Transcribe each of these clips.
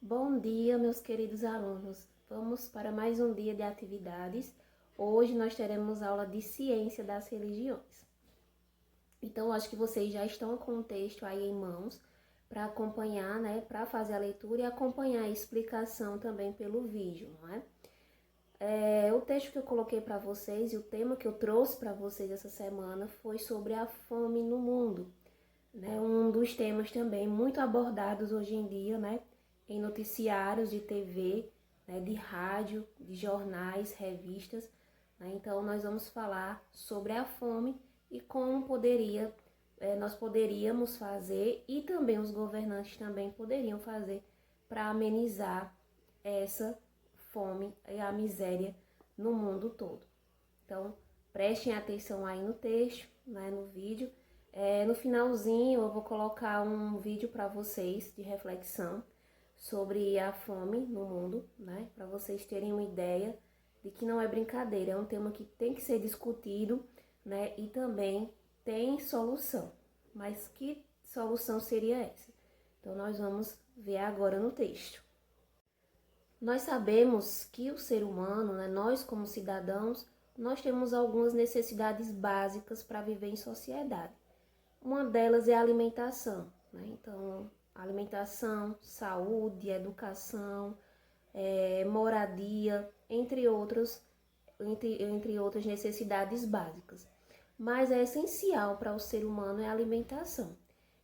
Bom dia, meus queridos alunos. Vamos para mais um dia de atividades. Hoje nós teremos aula de ciência das religiões. Então, acho que vocês já estão com o texto aí em mãos para acompanhar, né? Para fazer a leitura e acompanhar a explicação também pelo vídeo, não é? O texto que eu coloquei para vocês e o tema que eu trouxe para vocês essa semana foi sobre a fome no mundo, né? Um dos temas também muito abordados hoje em dia, né? Em noticiários de TV, né? De rádio, de jornais, revistas, né? Então, nós vamos falar sobre a fome e como nós poderíamos fazer e também os governantes também poderiam fazer para amenizar essa fome e a miséria no mundo todo. Então, prestem atenção aí no texto, né, no vídeo. No finalzinho eu vou colocar um vídeo para vocês de reflexão sobre a fome no mundo, né, para vocês terem uma ideia de que não é brincadeira, é um tema que tem que ser discutido, né, e também tem solução. Mas que solução seria essa? Então, nós vamos ver agora no texto. Nós sabemos que o ser humano, né, nós como cidadãos, nós temos algumas necessidades básicas para viver em sociedade. Uma delas é a alimentação, né? Então, alimentação, saúde, educação, moradia, entre outras necessidades básicas. Mas é essencial para o ser humano é a alimentação.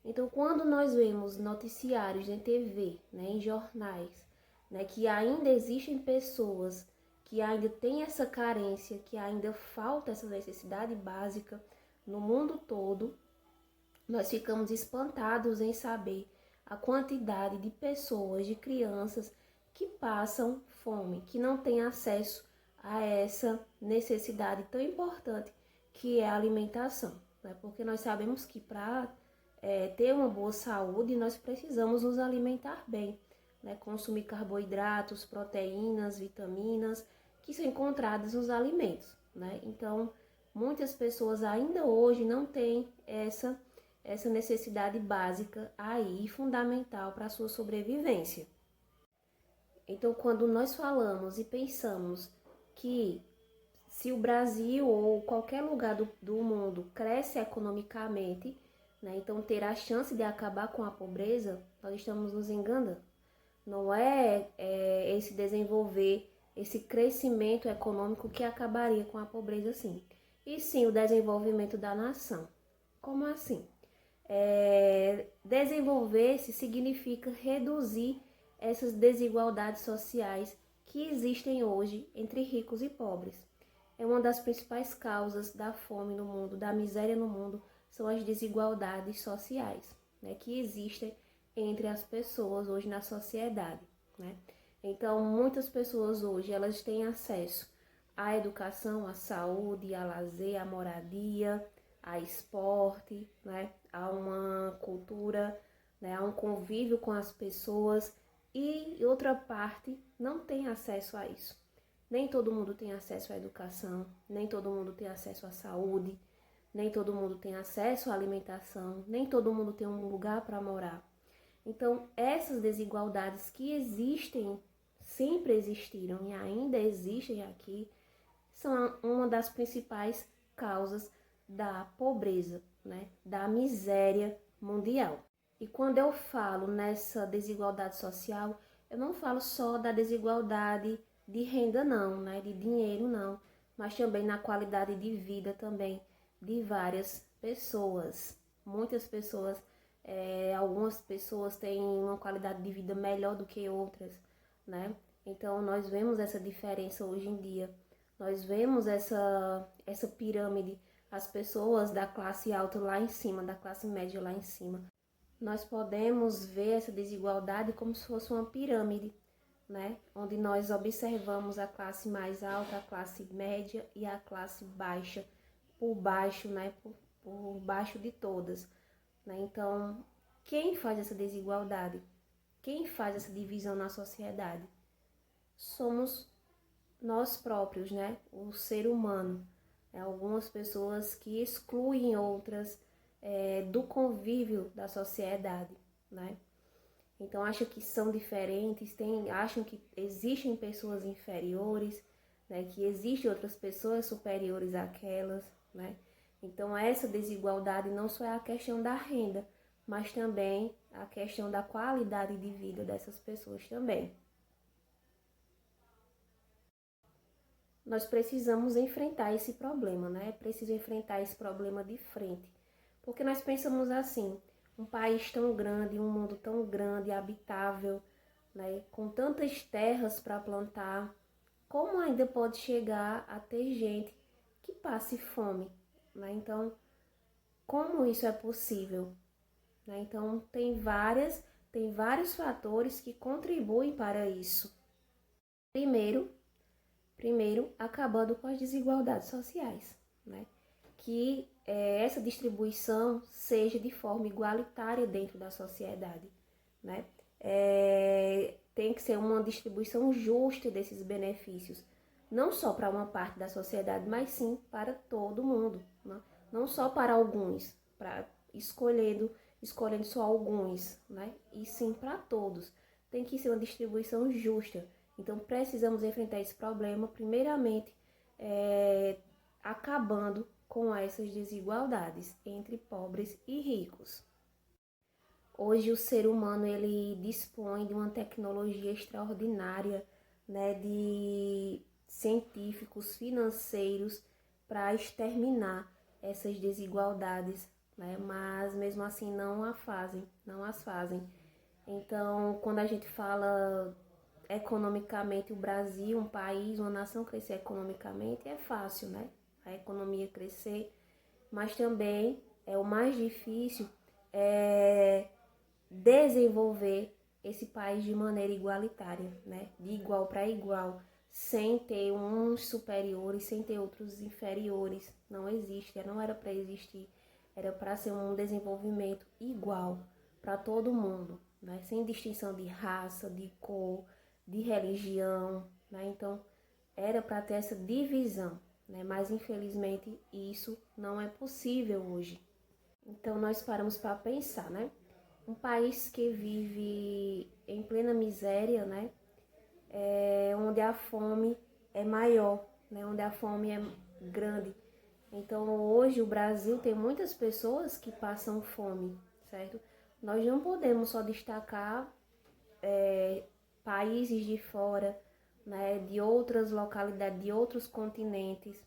Então, quando nós vemos noticiários em TV, né, em jornais, né, que ainda existem pessoas que ainda têm essa carência, que ainda falta essa necessidade básica no mundo todo, nós ficamos espantados em saber a quantidade de pessoas, de crianças que passam fome, que não têm acesso a essa necessidade tão importante que é a alimentação, né? Porque nós sabemos que para ter uma boa saúde nós precisamos nos alimentar bem, né? Consumir carboidratos, proteínas, vitaminas que são encontradas nos alimentos, né? Então, muitas pessoas ainda hoje não têm essa necessidade básica aí, fundamental para a sua sobrevivência. Então, quando nós falamos e pensamos que se o Brasil ou qualquer lugar do mundo cresce economicamente, né, então ter a chance de acabar com a pobreza, nós estamos nos enganando. Não é esse desenvolver, esse crescimento econômico que acabaria com a pobreza, sim. E sim o desenvolvimento da nação. Como assim? Desenvolver-se significa reduzir essas desigualdades sociais que existem hoje entre ricos e pobres. É uma das principais causas da fome no mundo, da miséria no mundo, são as desigualdades sociais, né, que existem entre as pessoas hoje na sociedade, né? Então, muitas pessoas hoje, elas têm acesso à educação, à saúde, a lazer, à moradia, a esporte, né, a uma cultura, né, a um convívio com as pessoas, e outra parte não tem acesso a isso. Nem todo mundo tem acesso à educação, nem todo mundo tem acesso à saúde, nem todo mundo tem acesso à alimentação, nem todo mundo tem um lugar para morar. Então, essas desigualdades que existem, sempre existiram e ainda existem aqui, são uma das principais causas da pobreza, né? Da miséria mundial. E quando eu falo nessa desigualdade social, eu não falo só da desigualdade de renda não, né? De dinheiro não, mas também na qualidade de vida também de várias pessoas. Muitas pessoas, algumas pessoas têm uma qualidade de vida melhor do que outras, né? Então nós vemos essa diferença hoje em dia. Nós vemos essa pirâmide, as pessoas da classe alta lá em cima, da classe média lá em cima. Nós podemos ver essa desigualdade como se fosse uma pirâmide, né? Onde nós observamos a classe mais alta, a classe média e a classe baixa, por baixo, né? Por baixo de todas, né? Então, quem faz essa desigualdade? Quem faz essa divisão na sociedade? Somos nós próprios, né? O ser humano. Algumas pessoas que excluem outras do convívio da sociedade, né? Então acham que são diferentes, acham que existem pessoas inferiores, né, que existem outras pessoas superiores àquelas, né? Então essa desigualdade não só é a questão da renda, mas também a questão da qualidade de vida dessas pessoas também. Nós precisamos enfrentar esse problema, né? É preciso enfrentar esse problema de frente. Porque nós pensamos assim, um país tão grande, um mundo tão grande, habitável, né? Com tantas terras para plantar, como ainda pode chegar a ter gente que passe fome, né? Então, como isso é possível? Né? Então, tem vários fatores que contribuem para isso. Primeiro, acabando com as desigualdades sociais, né? Que essa distribuição seja de forma igualitária dentro da sociedade, né? Tem que ser uma distribuição justa desses benefícios, não só para uma parte da sociedade, mas sim para todo mundo, né? Não só para alguns, escolhendo só alguns, né? E sim para todos. Tem que ser uma distribuição justa. Então precisamos enfrentar esse problema, primeiramente, acabando com essas desigualdades entre pobres e ricos. Hoje o ser humano ele dispõe de uma tecnologia extraordinária, né, de científicos, financeiros para exterminar essas desigualdades, né, mas mesmo assim não as fazem. Então, quando a gente fala economicamente, o Brasil, um país, uma nação crescer economicamente é fácil, né? A economia crescer, mas também o mais difícil é desenvolver esse país de maneira igualitária, né? De igual para igual, sem ter uns superiores, sem ter outros inferiores. Não existe, não era para existir, era para ser um desenvolvimento igual para todo mundo, né? Sem distinção de raça, de cor, de religião, né? Então era para ter essa divisão, né? Mas infelizmente isso não é possível hoje. Então nós paramos para pensar, né? Um país que vive em plena miséria, né? Onde a fome é maior, né? Onde a fome é grande. Então hoje o Brasil tem muitas pessoas que passam fome, certo? Nós não podemos só destacar países de fora, né, de outras localidades, de outros continentes,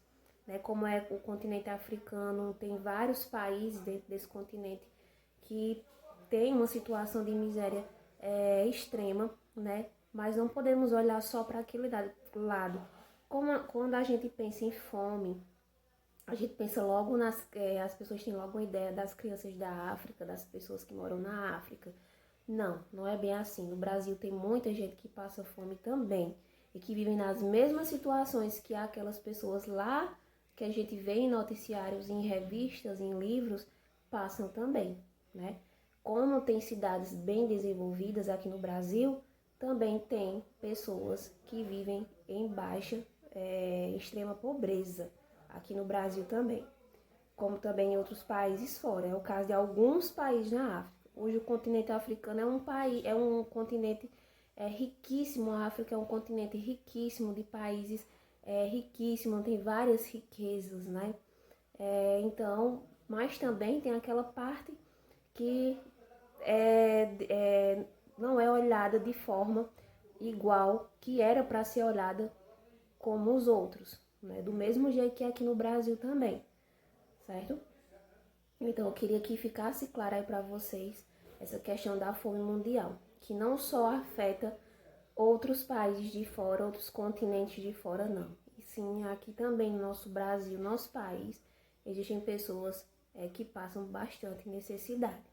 né, como é o continente africano, tem vários países dentro desse continente que tem uma situação de miséria extrema, né, mas não podemos olhar só para aquele lado. Quando a gente pensa em fome, a gente pensa logo as pessoas têm logo uma ideia das crianças da África, das pessoas que moram na África. Não, não é bem assim. No Brasil tem muita gente que passa fome também e que vivem nas mesmas situações que aquelas pessoas lá que a gente vê em noticiários, em revistas, em livros, passam também, né? Como tem cidades bem desenvolvidas aqui no Brasil, também tem pessoas que vivem em baixa, extrema pobreza aqui no Brasil também, como também em outros países fora. É o caso de alguns países na África. Hoje o continente africano é um continente riquíssimo. A África é um continente riquíssimo de países riquíssimo, tem várias riquezas, né? Então, mas também tem aquela parte que não é olhada de forma igual que era para ser olhada como os outros, né? Do mesmo jeito que aqui no Brasil também, certo? Então, eu queria que ficasse claro aí para vocês essa questão da fome mundial, que não só afeta outros países de fora, outros continentes de fora, não. E sim, aqui também no nosso Brasil, nosso país, existem pessoas que passam bastante necessidade.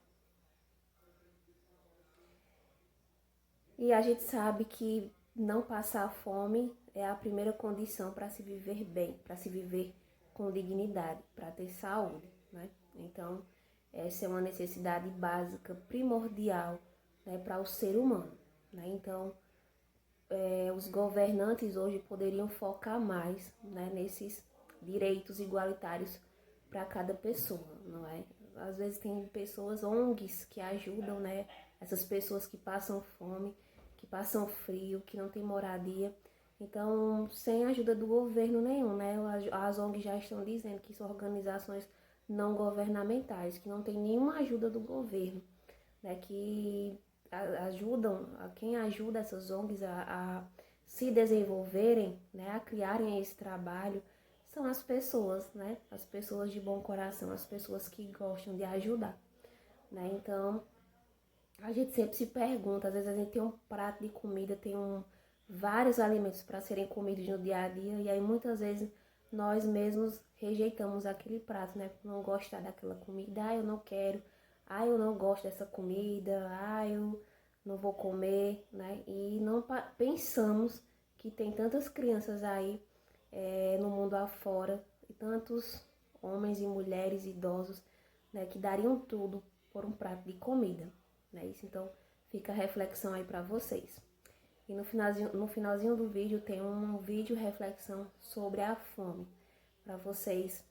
E a gente sabe que não passar fome é a primeira condição para se viver bem, para se viver com dignidade, para ter saúde, né? Então, essa é uma necessidade básica, primordial, né, para o ser humano, né? Então, os governantes hoje poderiam focar mais, né, nesses direitos igualitários para cada pessoa, não é? às vezes tem pessoas, ONGs, que ajudam, né? Essas pessoas que passam fome, que passam frio, que não tem moradia. Então, sem a ajuda do governo nenhum, né? As ONGs já estão dizendo que são organizações não governamentais, que não tem nenhuma ajuda do governo, né? Que ajudam, quem ajuda essas ONGs a se desenvolverem, né? A criarem esse trabalho, são as pessoas, né? As pessoas de bom coração, as pessoas que gostam de ajudar, né? Então, a gente sempre se pergunta, às vezes a gente tem um prato de comida, vários alimentos para serem comidos no dia a dia, e aí muitas vezes nós mesmos rejeitamos aquele prato, né? Por não gostar daquela comida, eu não quero, eu não gosto dessa comida, eu não vou comer, né? E não pensamos que tem tantas crianças aí no mundo afora, e tantos homens e mulheres idosos, né, que dariam tudo por um prato de comida, né? Isso, então fica a reflexão aí para vocês. E no finalzinho do vídeo tem um vídeo reflexão sobre a fome, para vocês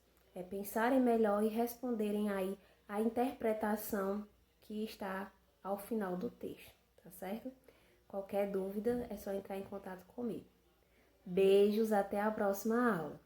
pensarem melhor e responderem aí a interpretação que está ao final do texto, tá certo? Qualquer dúvida é só entrar em contato comigo. Beijos, até a próxima aula.